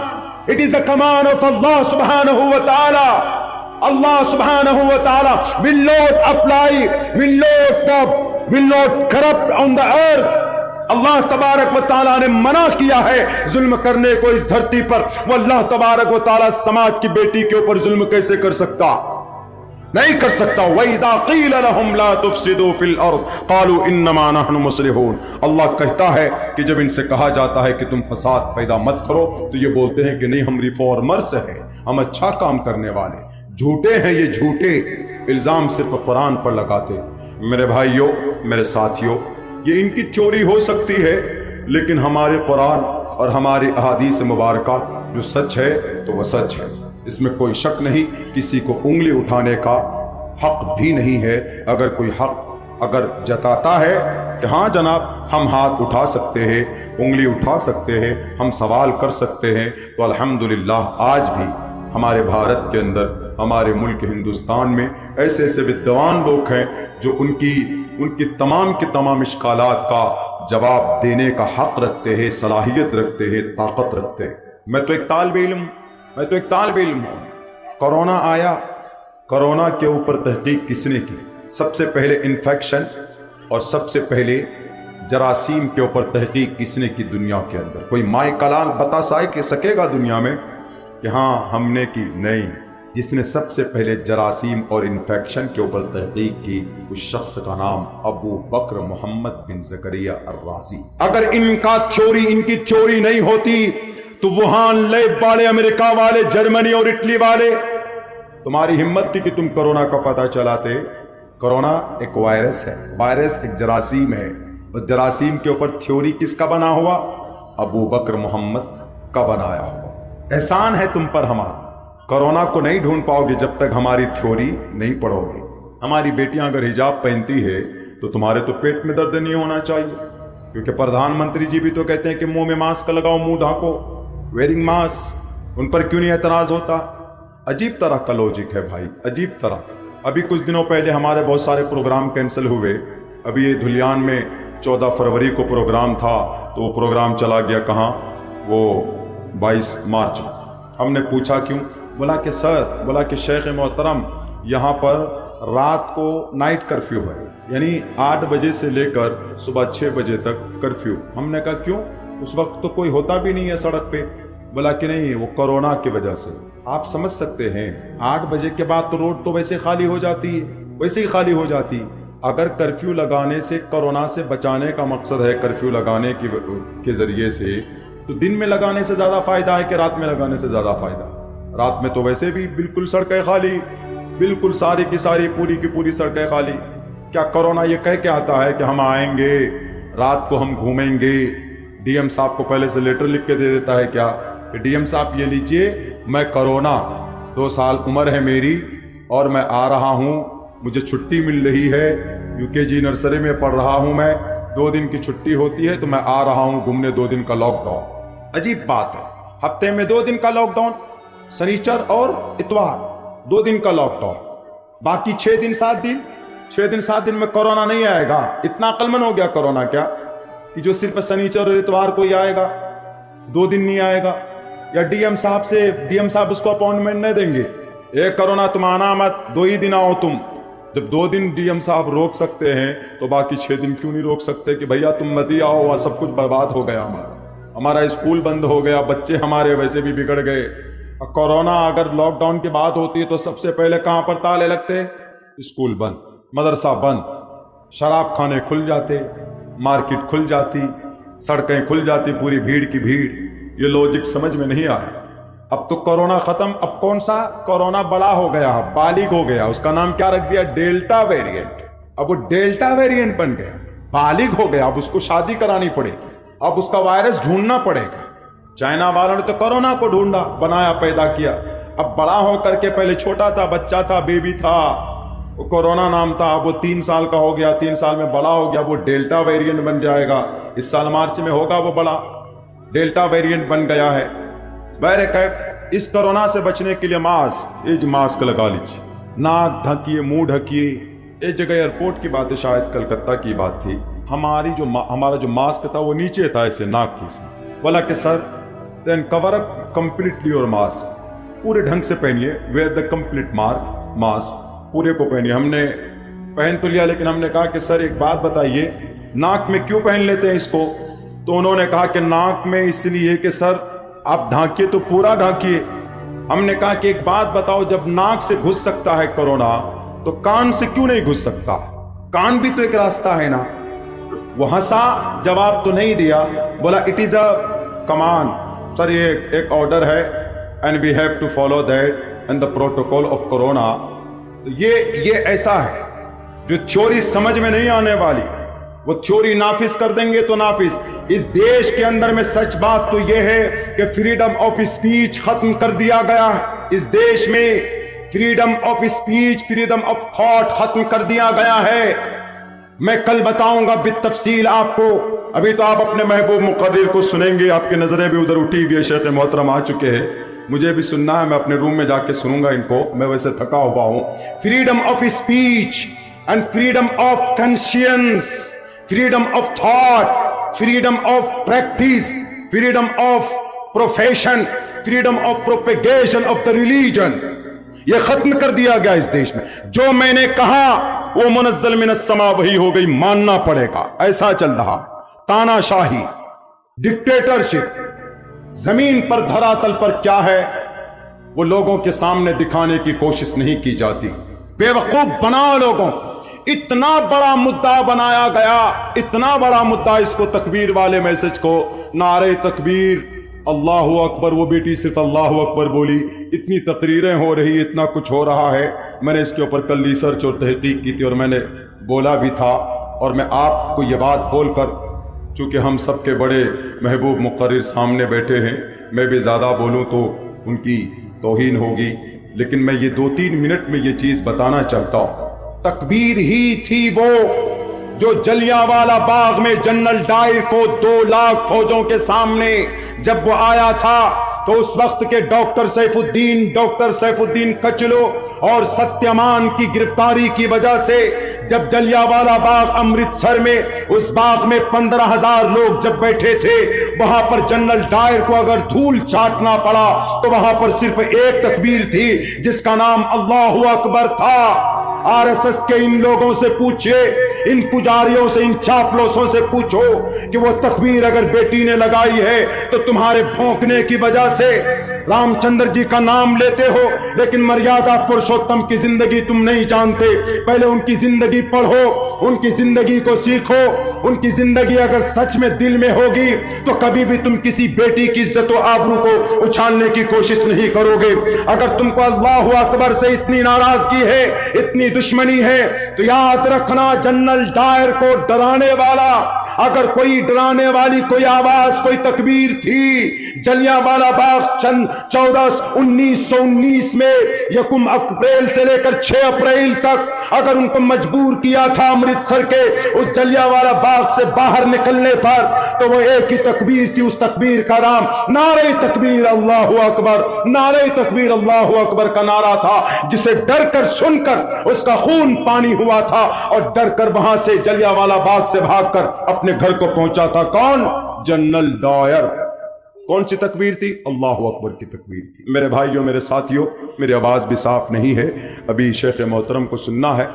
It is a command of Allah subhanahu wa ta'ala. Allah subhanahu wa ta'ala will not apply, will not corrupt on the earth. اللہ تبارک و تعالیٰ نے منع کیا ہے ظلم کرنے کو اس دھرتی پر. وہ اللہ تبارک و تعالیٰ سماج کی بیٹی کے اوپر ظلم کیسے کر سکتا؟ نہیں کر سکتا. وَإِذَا قِيلَ لَهُمْ لَا تُفْسِدُوا فِي الْأَرْضِ قَالُوا إِنَّمَا نَحْنُ مُصْلِحُونَ. اللہ کہتا ہے کہ جب ان سے کہا جاتا ہے کہ تم فساد پیدا مت کرو تو یہ بولتے ہیں کہ نہیں، ہم ریفارمرز ہیں، ہم اچھا کام کرنے والے. جھوٹے ہیں یہ، جھوٹے الزام صرف قرآن پر لگاتے. میرے بھائیوں، میرے ساتھیوں، یہ ان کی تھیوری ہو سکتی ہے، لیکن ہمارے قرآن اور ہماری احادیث مبارکہ جو سچ ہے تو وہ سچ ہے. اس میں کوئی شک نہیں، کسی کو انگلی اٹھانے کا حق بھی نہیں ہے۔ اگر کوئی حق اگر جتاتا ہے کہ ہاں جناب ہم ہاتھ اٹھا سکتے ہیں، انگلی اٹھا سکتے ہیں، ہم سوال کر سکتے ہیں، تو الحمدللہ آج بھی ہمارے بھارت کے اندر، ہمارے ملک ہندوستان میں ایسے ایسے ودوان لوگ ہیں جو ان کی تمام کے تمام اشکالات کا جواب دینے کا حق رکھتے ہیں، صلاحیت رکھتے ہیں، طاقت رکھتے ہیں۔ میں تو ایک طالب علم ہوں۔ کورونا آیا، کورونا کے اوپر تحقیق کس نے کی؟ سب سے پہلے انفیکشن اور سب سے پہلے جراثیم کے اوپر تحقیق کس نے کی دنیا کے اندر؟ کوئی مائع کلام بتا سکے گا دنیا میں کہ ہاں ہم نے کی؟ نہیں۔ جس نے سب سے پہلے جراثیم اور انفیکشن کے اوپر تحقیق کی اس شخص کا نام ابو بکر محمد بن زکریا الرازی۔ اگر ان کی تھیوری نہیں ہوتی تو وہان لیب والے، امریکہ والے، جرمنی اور اٹلی والے، تمہاری ہمت تھی کہ تم کورونا کا پتہ چلاتے؟ کورونا ایک وائرس ہے، وائرس ایک جراثیم ہے، اور جراثیم کے اوپر تھیوری کس کا بنا ہوا؟ ابو بکر محمد کا بنایا ہوا۔ احسان ہے تم پر ہمارا، کورونا کو نہیں ڈھونڈ پاؤ گے جب تک ہماری تھیوری نہیں پڑھو گے۔ ہماری بیٹیاں اگر حجاب پہنتی ہے تو تمہارے تو پیٹ میں درد نہیں ہونا چاہیے، کیونکہ پردھان منتری جی بھی تو کہتے ہیں کہ منہ میں ماسک لگاؤ، منہ ڈھانکو، ویئرنگ ماسک۔ ان پر کیوں نہیں اعتراض ہوتا؟ عجیب طرح کا لوجک ہے بھائی، عجیب طرح۔ ابھی کچھ دنوں پہلے ہمارے بہت سارے پروگرام کینسل ہوئے۔ ابھی یہ دھلیان میں 14 فروری کو پروگرام تھا، تو وہ پروگرام چلا گیا کہاں؟ وہ 22 مارچ۔ ہم نے پوچھا کیوں؟ بولا کہ شیخ محترم یہاں پر رات کو نائٹ کرفیو ہے، یعنی 8 بجے سے لے کر صبح 6 بجے تک کرفیو۔ ہم نے کہا کیوں؟ اس وقت تو کوئی ہوتا بھی نہیں ہے سڑک پہ۔ بولا کہ نہیں، وہ کورونا کی وجہ سے۔ آپ سمجھ سکتے ہیں 8 بجے کے بعد تو روڈ تو ویسے خالی ہو جاتی ہے، ویسے ہی خالی ہو جاتی۔ اگر کرفیو لگانے سے کورونا سے بچانے کا مقصد ہے، کرفیو لگانے کے ذریعے سے، تو دن میں لگانے سے زیادہ فائدہ ہے کہ رات میں لگانے سے زیادہ فائدہ؟ رات میں تو ویسے بھی بالکل سڑکیں خالی، بالکل ساری کی ساری پوری کی پوری سڑکیں خالی۔ کیا کورونا یہ کہہ کے آتا ہے کہ ہم آئیں گے، رات کو ہم گھومیں گے؟ ڈی ایم صاحب کو پہلے سے لیٹر لکھ کے دے دیتا ہے کیا کہ ڈی ایم صاحب یہ لیجئے، میں کورونا 2 سال عمر ہے میری اور میں آ رہا ہوں، مجھے چھٹی مل رہی ہے، UKG نرسری میں پڑھ رہا ہوں میں، 2 دن کی چھٹی ہوتی ہے تو میں آ رہا ہوں گھومنے، 2 دن کا لاک ڈاؤن۔ عجیب بات ہے، ہفتے میں 2 دن کا لاک ڈاؤن، سنیچر اور اتوار 2 دن کا لاک ڈاؤن، باقی 6 دن 7 دن میں کورونا نہیں آئے گا۔ اتنا عقل مند ہو گیا کورونا کیا کہ جو صرف سنیچر اور اتوار کو ہی آئے گا، 2 دن نہیں آئے گا؟ یا ڈی ایم صاحب اس کو اپوائنٹمنٹ نہیں دیں گے؟ اے کورونا تم آنا مت، 2 ہی دن آؤ تم۔ جب 2 دن ڈی ایم صاحب روک سکتے ہیں تو باقی 6 دن کیوں نہیں روک سکتے کہ بھیا تم مت ہی آؤ؟ وہاں سب کچھ برباد ہو گیا، ہمارا اسکول بند ہو گیا، بچے ہمارے ویسے بھی بگڑ گئے۔ کورونا اگر لاک ڈاؤن کی بات ہوتی ہے تو سب سے پہلے کہاں پر تالے لگتے؟ اسکول بند، مدرسہ بند، شراب خانے کھل جاتے، مارکیٹ کھل جاتی، سڑکیں کھل جاتی، پوری بھیڑ کی بھیڑ۔ یہ لوجک سمجھ میں نہیں آیا۔ اب تو کورونا ختم، اب کون سا کورونا بڑا ہو گیا، بالغ ہو گیا، اس کا نام کیا رکھ دیا؟ Delta variant. اب وہ ڈیلٹا ویریئنٹ بن گیا، بالغ ہو گیا، اب اس کو شادی کرانی پڑے گی، اب اس کا وائرس ڈھونڈنا پڑے گا۔ چائنا والوں نے تو کورونا کو ڈھونڈا، بنایا، پیدا کیا، اب بڑا ہو کر کے، پہلے چھوٹا تھا، بچہ تھا، بیبی تھا، وہ کورونا نام تھا، اب وہ 3 سال کا ہو گیا، 3 سال میں بڑا ہو گیا، وہ ڈیلٹا ویریئنٹ بن جائے گا۔ اس سال مارچ میں ہوگا وہ بڑا، ڈیلٹا ویریئنٹ بن گیا ہے۔ بہرکیف اس کورونا سے بچنے کے لیے ماسک لگا لیجیے، ناک ڈھکیے، منہ ڈھکیے۔ ایک جگہ ایئرپورٹ کی بات ہے، شاید کلکتہ کی بات تھی، ہمارا جو ماسک تھا وہ نیچے تھا ایسے ناک کی، بولا کہ سر دین کور اپ کمپلیٹلی اور ماسک، پورے ڈھنگ سے پہنیے، ویئر دا کمپلیٹ ماسک، پورے کو پہنیے۔ ہم نے پہن تو لیا، لیکن ہم نے کہا کہ سر ایک بات بتائیے، ناک میں کیوں پہن لیتے ہیں اس کو؟ تو انہوں نے کہا کہ ناک میں اس لیے کہ سر آپ ڈھانکیے تو پورا ڈھانکیے۔ ہم نے کہا کہ ایک بات بتاؤ، جب ناک سے گھس سکتا ہے کورونا تو کان سے کیوں نہیں گھس سکتا؟ کان بھی تو ایک راستہ ہے نا۔ وہ ہنسا، جواب تو نہیں دیا، بولا اٹ از اے کمانڈ، سر یہ ایک آرڈر ہے and we have to follow that and the protocol of corona. تو یہ ایسا ہے جو تھیوری سمجھ میں نہیں آنے والی، وہ تھیوری نافذ کر دیں گے تو نافذ، اس دیش کے اندر میں سچ بات تو یہ ہے کہ فریڈم آف اسپیچ ختم کر دیا گیا ہے. اس دیش میں freedom of speech, freedom of thought ختم کر دیا گیا ہے. میں کل بتاؤں گا بالتفصیل آپ کو. ابھی تو آپ اپنے محبوب مقرر کو سنیں گے، آپ کی نظریں بھی ادھر اٹھی ہوئی ہے، شیخ محترم آ چکے ہیں، مجھے بھی سننا ہے، میں اپنے روم میں جا کے سنوں گا ان کو، میں ویسے تھکا ہوا ہوں. Freedom of speech and freedom of conscience, freedom of thought, freedom of practice, freedom of profession, freedom of propagation of the religion, یہ ختم کر دیا گیا اس دیش میں. جو میں نے کہا وہ منزل من السماء وہی ہو گئی، ماننا پڑے گا. ایسا چل رہا تانا شاہی، ڈکٹیٹرشپ. زمین پر دھراتل پر کیا ہے وہ لوگوں کے سامنے دکھانے کی کوشش نہیں کی جاتی. بے وقوف بنا لوگوں کو. اتنا بڑا مدعا بنایا گیا، اتنا بڑا مدعا، اس کو تکبیر والے میسج کو نعرہ تکبیر، اللہ اکبر، وہ بیٹی صرف اللہ اکبر بولی، اتنی تقریریں ہو رہی، اتنا کچھ ہو رہا ہے. میں نے اس کے اوپر کل ریسرچ اور تحقیق کی تھی اور میں نے بولا بھی تھا، اور میں آپ کو یہ بات بول کر، چونکہ ہم سب کے بڑے محبوب مقرر سامنے بیٹھے ہیں، میں بھی زیادہ بولوں تو ان کی توہین ہوگی، لیکن میں یہ 2-3 منٹ میں یہ چیز بتانا چاہتا ہوں. تکبیر ہی تھی وہ جو جلیانوالہ باغ میں جنرل ڈائر کو 2 لاکھ فوجوں کے سامنے جب وہ آیا تھا تو اس وقت کے ڈاکٹر سیف الدین کچلو اور ستیمان کی گرفتاری کی وجہ سے، جب جلیانوالہ باغ امرتسر میں اس باغ میں 15,000 لوگ جب بیٹھے تھے، وہاں پر جنرل ڈائر کو اگر دھول چاٹنا پڑا تو وہاں پر صرف ایک تکبیر تھی جس کا نام اللہ اکبر تھا. آر ایس ایس کے ان لوگوں سے پوچھئے، ان پجاریوں سے، ان چاپلوسوں سے پوچھو کہ وہ تکبیر اگر بیٹی نے لگائی ہے تو تمہارے بھونکنے کی وجہ سے رام چندر جی کا نام لیتے ہو، لیکن مریادا پرشوتم کی زندگی تم نہیں جانتے. پہلے ان کی زندگی پڑھو، ان کی زندگی کو سیکھو. ان کی زندگی اگر سچ میں دل میں ہوگی تو کبھی بھی تم کسی بیٹی کی عزت و آبرو کو اچھالنے کی کوشش نہیں کرو گے. اگر تم کو اللہ اکبر سے اتنی ناراضگی ہے، اتنی دشمنی ہے، تو یاد رکھنا جنرل ڈائر کو ڈرانے والا، اگر کوئی ڈرانے والی کوئی آواز، کوئی تکبیر تھی، جلیانوالہ باغ 1919 میں 1 اپریل سے لے کر 6 اپریل تک اگر ان کو مجبور کیا تھا امرتسر کے اس جلیانوالہ باغ سے باہر نکلنے پر، تو وہ ایک ہی تکبیر تھی. اس تکبیر کا نام نعرہ تکبیر اللہ اکبر، نعرہ تکبیر اللہ اکبر کا نعرہ تھا، جسے ڈر کر سن کر اس کا خون پانی ہوا تھا اور ڈر کر وہاں سے جلیانوالہ باغ سے بھاگ کر اپنے گھر کو پہنچا تھا. کون؟ جنرل ڈائر. کون سی تکبیر تھی؟ اللہ اکبر کی تکبیر تھی. میرے بھائیوں، میرے ساتھیوں، میری آواز بھی صاف نہیں ہے، ابھی شیخ محترم کو سننا ہے.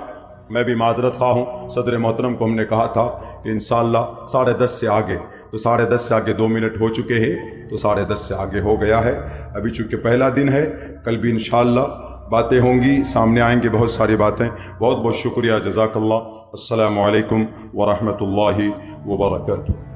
میں بھی معذرت خواہ ہوں. صدر محترم کو ہم نے کہا تھا کہ انشاءاللہ 10:30 سے آگے، تو 10:30 سے آگے 2 منٹ ہو چکے ہیں، تو 10:30 سے آگے ہو گیا ہے. ابھی چونکہ پہلا دن ہے، کل بھی انشاءاللہ باتیں ہوں گی، سامنے آئیں گے بہت ساری باتیں. بہت بہت شکریہ، جزاک اللہ. السلام علیکم ورحمۃ اللہ وبرکاتہ.